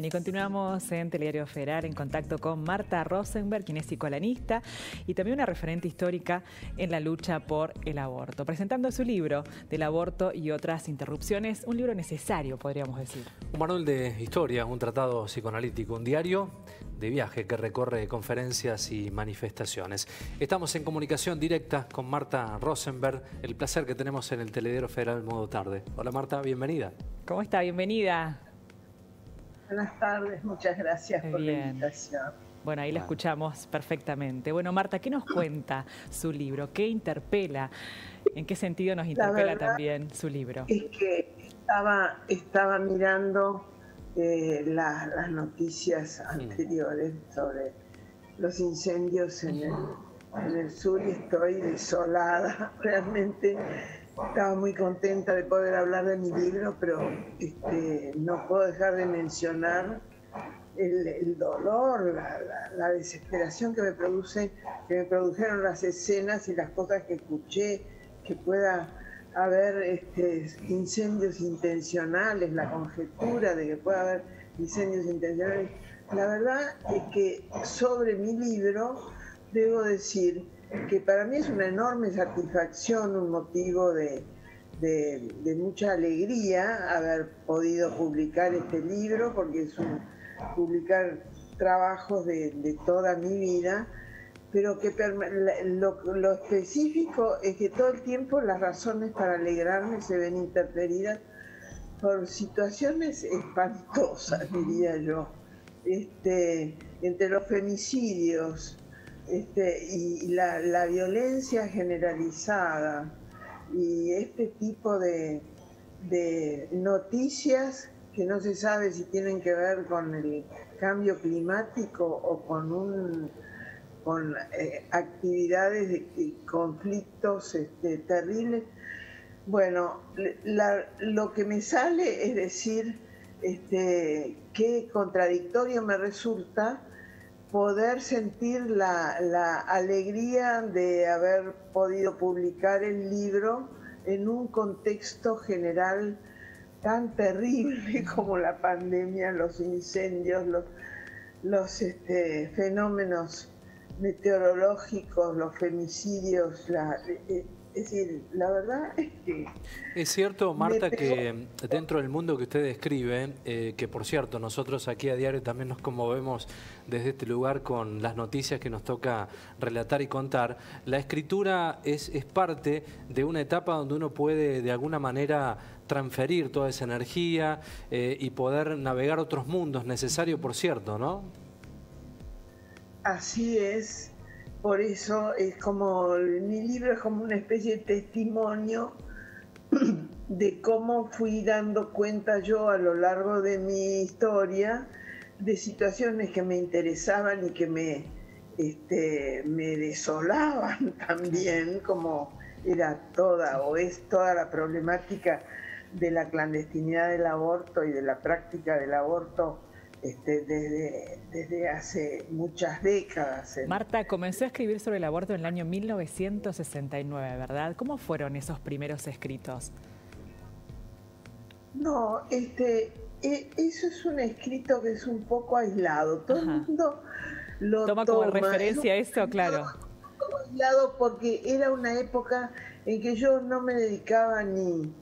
y continuamos en Telediario Federal en contacto con Marta Rosenberg, quien es psicoanalista y también una referente histórica en la lucha por el aborto, presentando su libro Del aborto y otras interrupciones, un libro necesario, podríamos decir. Un manual de historia, un tratado psicoanalítico, un diario de viaje que recorre conferencias y manifestaciones. Estamos en comunicación directa con Marta Rosenberg, el placer que tenemos en el Telediario Federal Modo Tarde. Hola Marta, bienvenida. ¿Cómo está? Bienvenida. Buenas tardes, muchas gracias por la invitación. Bueno, ahí la escuchamos perfectamente. Bueno, Marta, ¿qué nos cuenta su libro? ¿Qué interpela? ¿En qué sentido nos interpela también su libro? Es que estaba mirando las noticias anteriores sobre los incendios en el sur y estoy desolada. Realmente estaba muy contenta de poder hablar de mi libro, pero no puedo dejar de mencionar el dolor, la desesperación que me produjeron las escenas y las cosas que escuché, que pueda haber incendios intencionales, la conjetura de que pueda haber incendios intencionales. La verdad es que sobre mi libro debo decir que para mí es una enorme satisfacción, un motivo de mucha alegría haber podido publicar este libro, porque es publicar trabajos de toda mi vida, pero que lo específico es que todo el tiempo las razones para alegrarme se ven interferidas por situaciones espantosas, diría yo, entre los femicidios, y la violencia generalizada y este tipo de noticias que no se sabe si tienen que ver con el cambio climático o con actividades y conflictos terribles. Bueno, lo que me sale es decir qué contradictorio me resulta poder sentir la alegría de haber podido publicar el libro en un contexto general tan terrible como la pandemia, los incendios, los fenómenos meteorológicos, los femicidios, es decir, la verdad es que... Es cierto, Marta, que dentro del mundo que usted describe, que por cierto, nosotros aquí a diario también nos conmovemos desde este lugar con las noticias que nos toca relatar y contar, la escritura es parte de una etapa donde uno puede de alguna manera transferir toda esa energía y poder navegar otros mundos, necesario por cierto, ¿no? Así es. Por eso es como, mi libro es como una especie de testimonio de cómo fui dando cuenta yo a lo largo de mi historia de situaciones que me interesaban y que me desolaban también, como era toda o es toda la problemática de la clandestinidad del aborto y de la práctica del aborto desde hace muchas décadas. Marta, comenzó a escribir sobre el aborto en el año 1969, ¿verdad? ¿Cómo fueron esos primeros escritos? No, eso es un escrito que es un poco aislado. Todo el mundo lo toma como referencia eso, claro. Como aislado porque era una época en que yo no me dedicaba ni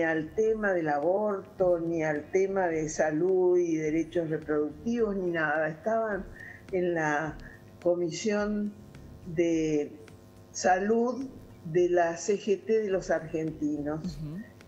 al tema del aborto, ni al tema de salud y derechos reproductivos, ni nada. Estaban en la Comisión de Salud de la CGT de los argentinos.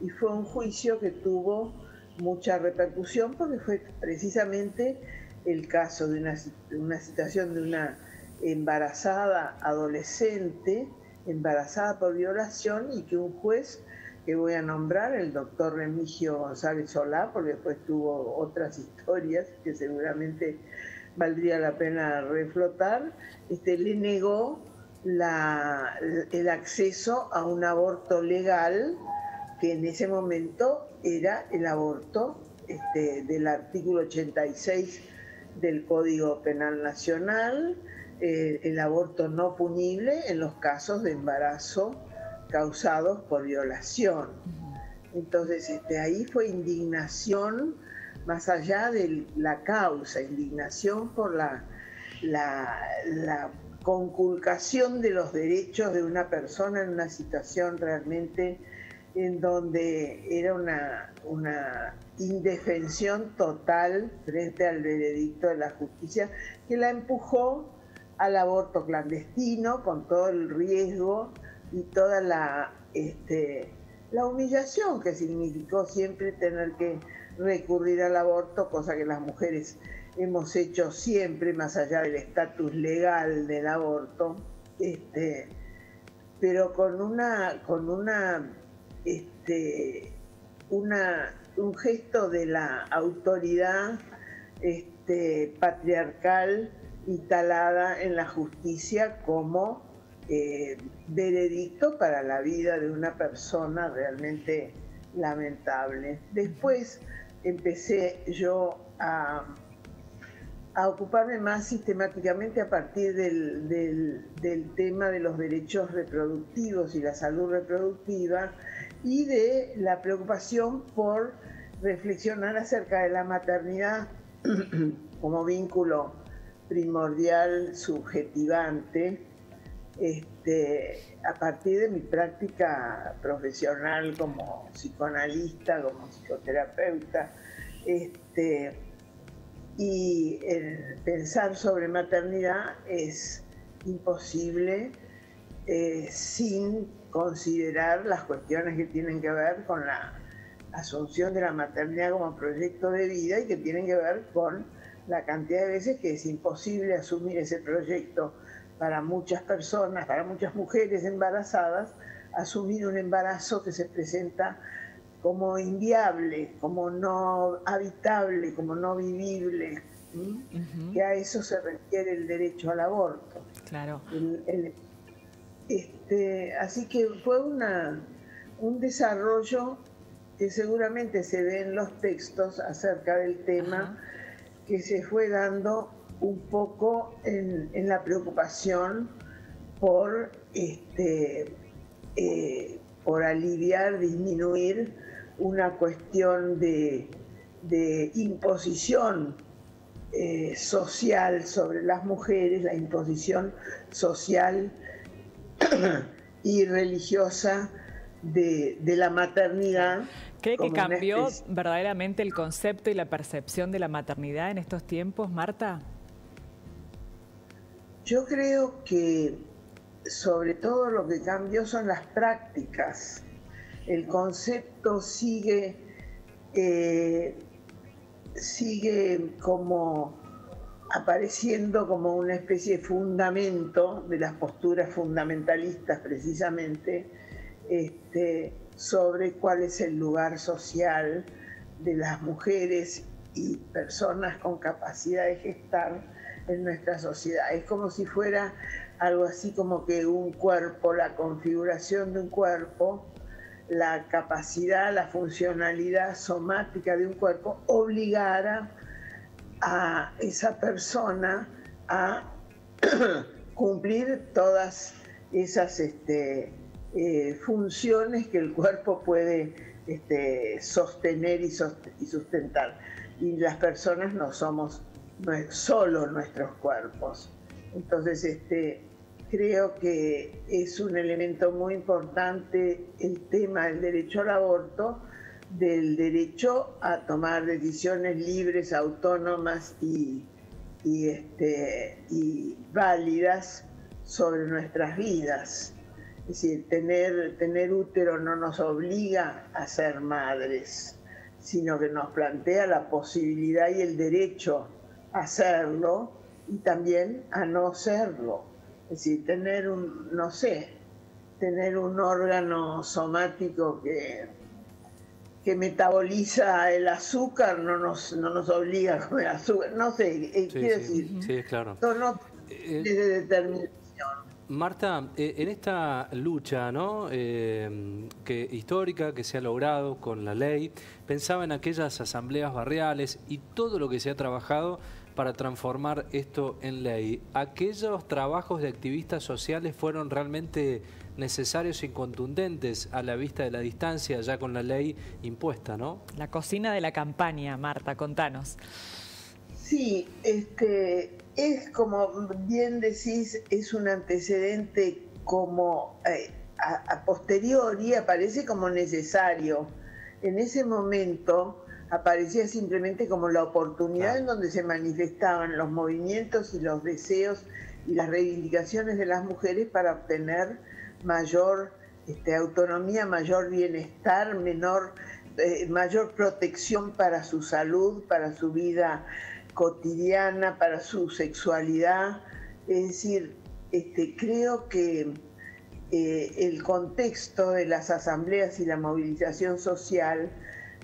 Y fue un juicio que tuvo mucha repercusión porque fue precisamente el caso de una situación de una embarazada adolescente, embarazada por violación, y que un juez que voy a nombrar, el doctor Remigio González Solá, porque después tuvo otras historias que seguramente valdría la pena reflotar, le negó el acceso a un aborto legal, que en ese momento era el aborto del artículo 86 del Código Penal Nacional, el aborto no punible en los casos de embarazo causados por violación. Entonces ahí fue indignación más allá de la causa, indignación por la conculcación de los derechos de una persona en una situación realmente en donde era una indefensión total frente al veredicto de la justicia que la empujó al aborto clandestino con todo el riesgo y toda la humillación que significó siempre tener que recurrir al aborto, cosa que las mujeres hemos hecho siempre más allá del estatus legal del aborto, pero con un gesto de la autoridad patriarcal instalada en la justicia como veredicto para la vida de una persona realmente lamentable. Después empecé yo a ocuparme más sistemáticamente a partir del tema de los derechos reproductivos y la salud reproductiva y de la preocupación por reflexionar acerca de la maternidad como vínculo primordial, subjetivante, a partir de mi práctica profesional como psicoanalista, como psicoterapeuta, y el pensar sobre maternidad es imposible sin considerar las cuestiones que tienen que ver con la asunción de la maternidad como proyecto de vida y que tienen que ver con la cantidad de veces que es imposible asumir ese proyecto para muchas personas, para muchas mujeres embarazadas, asumir un embarazo que se presenta como inviable, como no habitable, como no vivible, que a eso se requiere el derecho al aborto. Claro. Así que fue un desarrollo que seguramente se ve en los textos acerca del tema, que se fue dando un poco en la preocupación por aliviar, disminuir una cuestión de imposición social sobre las mujeres, la imposición social y religiosa de la maternidad. ¿Cree que cambió verdaderamente el concepto y la percepción de la maternidad en estos tiempos, Marta? Yo creo que sobre todo lo que cambió son las prácticas. El concepto sigue como apareciendo como una especie de fundamento de las posturas fundamentalistas precisamente, sobre cuál es el lugar social de las mujeres y personas con capacidad de gestar en nuestra sociedad. Es como si fuera algo así como que un cuerpo, la configuración de un cuerpo, la capacidad, la funcionalidad somática de un cuerpo obligara a esa persona a cumplir todas esas funciones que el cuerpo puede sostener y sustentar. Y las personas no somos solo nuestros cuerpos. Entonces, creo que es un elemento muy importante el tema del derecho al aborto, del derecho a tomar decisiones libres, autónomas y válidas sobre nuestras vidas. Es decir, tener útero no nos obliga a ser madres, sino que nos plantea la posibilidad y el derecho a hacerlo y también a no serlo. Es decir, tener un órgano somático que metaboliza el azúcar no nos obliga a comer azúcar. No sé, quiero decir, sí, claro. No de determinación. Marta, en esta lucha, ¿no? Histórica que se ha logrado con la ley, pensaba en aquellas asambleas barriales y todo lo que se ha trabajado para transformar esto en ley. ¿Aquellos trabajos de activistas sociales fueron realmente necesarios y contundentes a la vista de la distancia, ya con la ley impuesta, no? La cocina de la campaña, Marta, contanos. Sí, es como bien decís, es un antecedente como a posteriori aparece como necesario. En ese momento aparecía simplemente como la oportunidad en donde se manifestaban los movimientos y los deseos y las reivindicaciones de las mujeres para obtener mayor autonomía, mayor bienestar, mayor protección para su salud, para su vida cotidiana, para su sexualidad. Es decir, creo que el contexto de las asambleas y la movilización social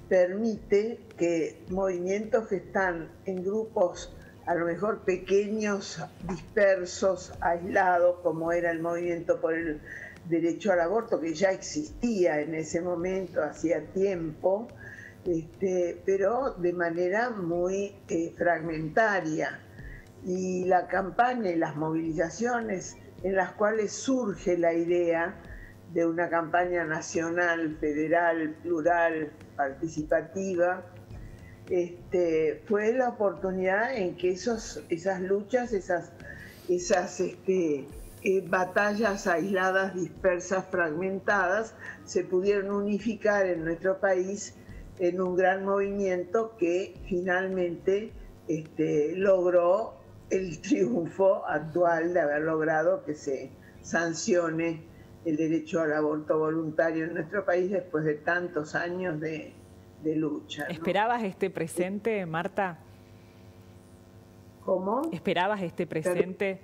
permite que movimientos que están en grupos a lo mejor pequeños, dispersos, aislados, como era el movimiento por el derecho al aborto, que ya existía en ese momento, hacía tiempo, pero de manera muy fragmentaria. Y la campaña y las movilizaciones en las cuales surge la idea de una campaña nacional, federal, plural, participativa, fue la oportunidad en que esas luchas, esas batallas aisladas, dispersas, fragmentadas, se pudieron unificar en nuestro país en un gran movimiento que finalmente logró el triunfo actual de haber logrado que se sancione el derecho al aborto voluntario en nuestro país después de tantos años de lucha, ¿no? ¿Esperabas este presente, Marta? ¿Cómo? ¿Esperabas este presente?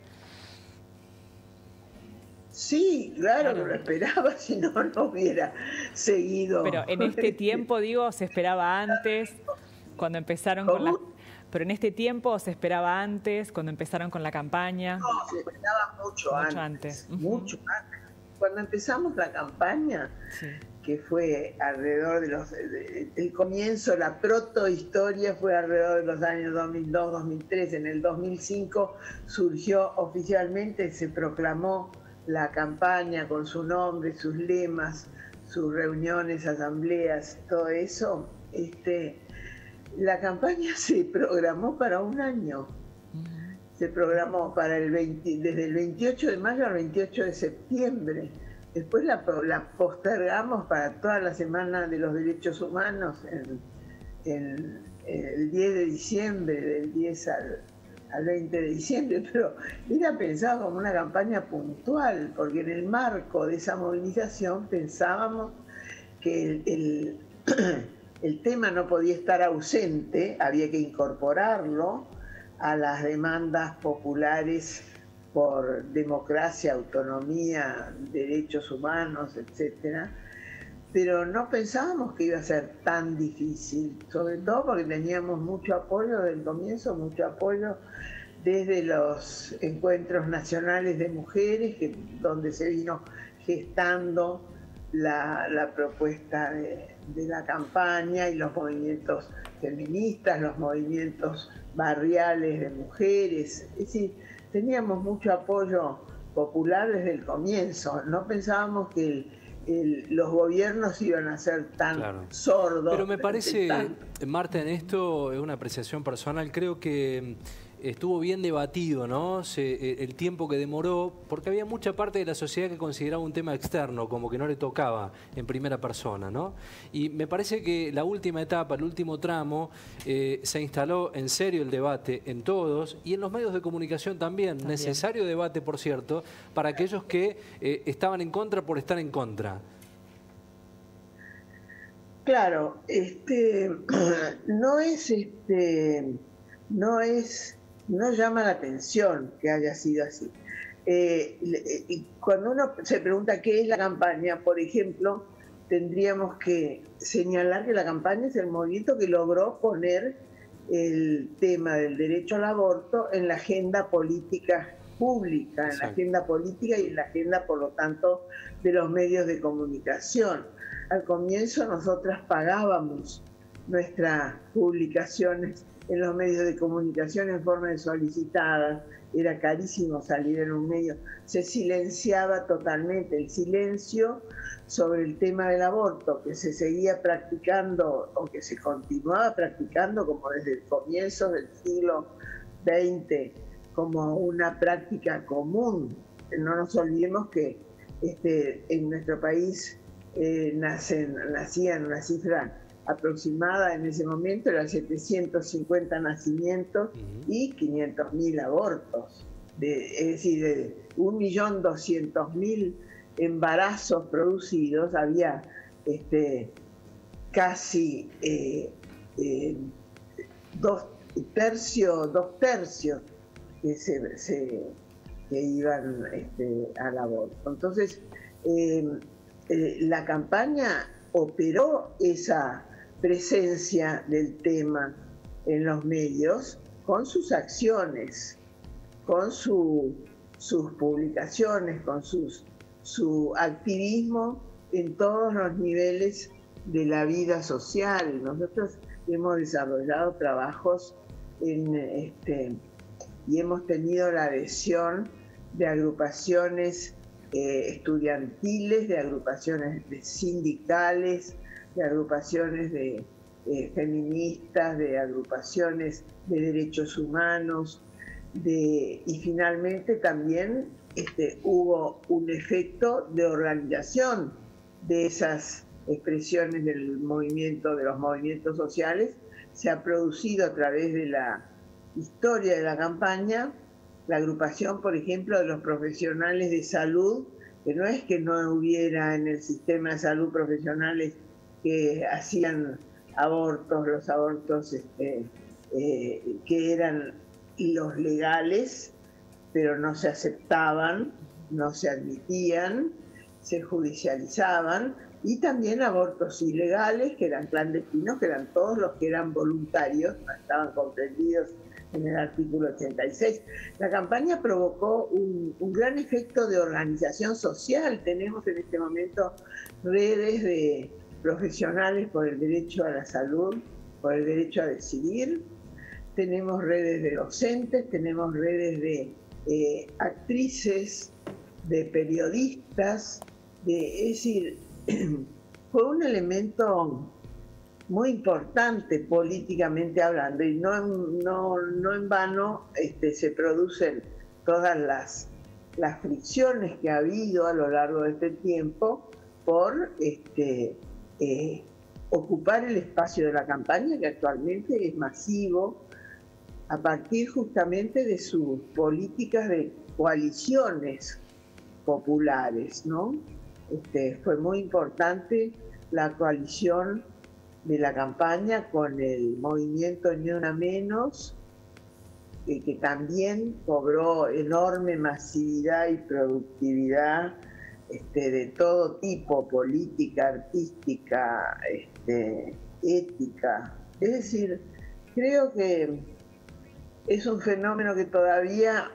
Sí, claro que lo esperaba, si no, no hubiera seguido. Pero en este tiempo, digo, ¿se esperaba antes, cuando empezaron con la... Pero en este tiempo se esperaba antes, cuando empezaron con la campaña? No, se esperaba mucho antes. Mucho antes. Cuando empezamos la campaña, sí, que fue alrededor de el comienzo, la protohistoria fue alrededor de los años 2002, 2003. En el 2005 surgió oficialmente, se proclamó la campaña con su nombre, sus lemas, sus reuniones, asambleas, todo eso. La campaña se programó para un año. Se programó para desde el 28 de mayo al 28 de septiembre. Después la postergamos para toda la Semana de los Derechos Humanos, el 10 de diciembre, del 10 al 20 de diciembre, pero era pensado como una campaña puntual, porque en el marco de esa movilización pensábamos que el tema no podía estar ausente, había que incorporarlo a las demandas populares por democracia, autonomía, derechos humanos, etcétera. Pero no pensábamos que iba a ser tan difícil, sobre todo porque teníamos mucho apoyo desde el comienzo, mucho apoyo desde los encuentros nacionales de mujeres, donde se vino gestando la propuesta de la campaña, y los movimientos feministas, los movimientos barriales de mujeres. Es decir, teníamos mucho apoyo popular desde el comienzo. No pensábamos que los gobiernos iban a ser tan sordos. Pero me parece, Marta, en esto es una apreciación personal, creo que estuvo bien debatido, ¿no? El tiempo que demoró, porque había mucha parte de la sociedad que consideraba un tema externo, como que no le tocaba en primera persona, ¿no? Y me parece que la última etapa, el último tramo, se instaló en serio el debate en todos y en los medios de comunicación también. Necesario debate, por cierto, para aquellos que estaban en contra por estar en contra. Claro, no llama la atención que haya sido así. Cuando uno se pregunta qué es la campaña, por ejemplo, tendríamos que señalar que la campaña es el movimiento que logró poner el tema del derecho al aborto en la agenda política pública, en la agenda política y en la agenda, por lo tanto, de los medios de comunicación. Al comienzo nosotras pagábamos nuestras publicaciones en los medios de comunicación en forma de solicitadas, era carísimo salir en un medio, se silenciaba totalmente. El silencio sobre el tema del aborto, que se seguía practicando o que se continuaba practicando como desde el comienzo del siglo XX, como una práctica común. No nos olvidemos que en nuestro país nacían una cifra aproximada en ese momento, eran 750 nacimientos y 500.000 abortos, es decir, de 1.200.000 embarazos producidos, había casi dos tercios que iban al aborto. Entonces, la campaña operó esa presencia del tema en los medios con sus acciones, con sus publicaciones, con su activismo en todos los niveles de la vida social. Nosotros hemos desarrollado trabajos y hemos tenido la adhesión de agrupaciones estudiantiles, de agrupaciones sindicales, de agrupaciones feministas, de agrupaciones de derechos humanos, y finalmente también hubo un efecto de organización de esas expresiones de los movimientos sociales. Se ha producido a través de la historia de la campaña la agrupación, por ejemplo, de los profesionales de salud, que no es que no hubiera en el sistema de salud profesionales que hacían abortos, los abortos que eran los legales, pero no se aceptaban, no se admitían, se judicializaban, y también abortos ilegales, que eran clandestinos, que eran todos los que eran voluntarios, no estaban comprendidos en el artículo 86. La campaña provocó un gran efecto de organización social. Tenemos en este momento redes de profesionales por el derecho a la salud, por el derecho a decidir. Tenemos redes de docentes, tenemos redes de actrices, de periodistas, es decir, fue un elemento muy importante políticamente hablando, y no en vano se producen todas las fricciones que ha habido a lo largo de este tiempo por ocupar el espacio de la campaña, que actualmente es masivo, a partir justamente de sus políticas de coaliciones populares, ¿no? Fue muy importante la coalición de la campaña con el movimiento Ni Una Menos, que también cobró enorme masividad y productividad de todo tipo, política, artística, ética. Es decir, creo que es un fenómeno que todavía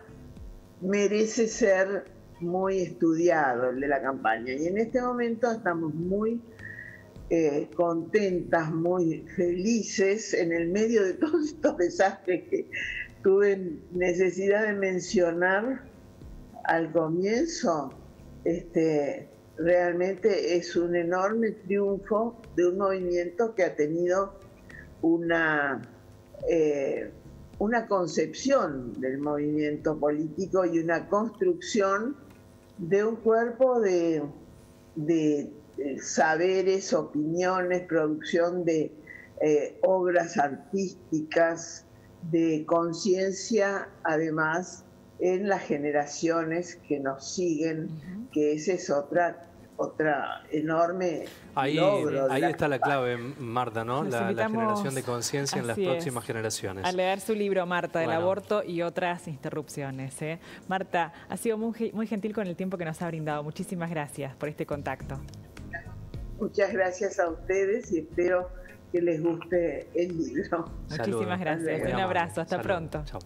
merece ser muy estudiado, el de la campaña, y en este momento estamos muy contentas, muy felices en el medio de todos estos desastres que tuve necesidad de mencionar al comienzo. Realmente es un enorme triunfo de un movimiento que ha tenido una concepción del movimiento político y una construcción de un cuerpo de saberes, opiniones, producción de obras artísticas, de conciencia, además, en las generaciones que nos siguen, que esa es otra enorme logro. Ahí está la clave, Marta, ¿no? La generación de conciencia en las próximas generaciones. A leer su libro, Marta, del aborto y otras interrupciones. Marta, ha sido muy gentil con el tiempo que nos ha brindado. Muchísimas gracias por este contacto. Muchas gracias a ustedes y espero que les guste el libro. Muchísimas gracias. Un abrazo. Hasta pronto. Chao.